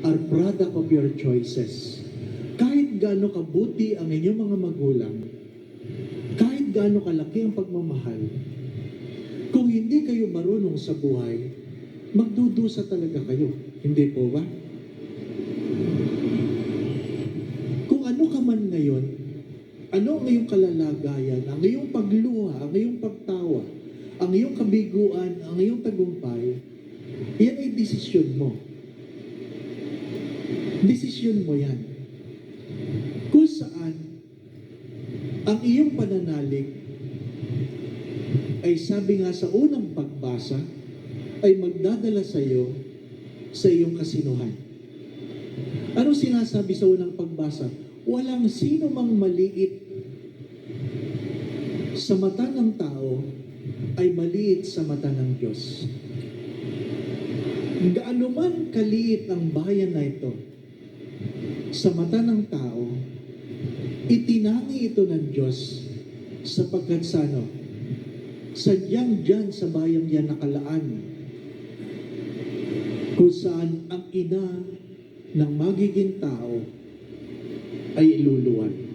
are product of your choices. Kahit gaano kabuti ang inyong mga magulang, kahit gaano kalaki ang pagmamahal, kung hindi kayo marunong sa buhay, magdudusa talaga kayo. Hindi po ba? Kung ano ka man ngayon, ano ang iyong kalalagayan, ang iyong pagluha, ang iyong pagtawa, ang iyong kabiguan, ang iyong tagumpay, yan ay desisyon mo. Desisyon mo yan. Kung saan, ang iyong pananalig ay sabi nga sa unang pagbasa, ay magdadala sa iyo sa iyong kasinuhan. Ano sinasabi sa unang pagbasa? Walang sino mang maliit sa mata ng tao ay maliit sa mata ng Diyos. Gaano man kaliit ang bayan na ito sa mata ng tao, itinangi ito ng Diyos sapagkat sa sadyang dyan sa bayang yan nakalaan kung saan ang ina ng magiging tao ay iluluwan.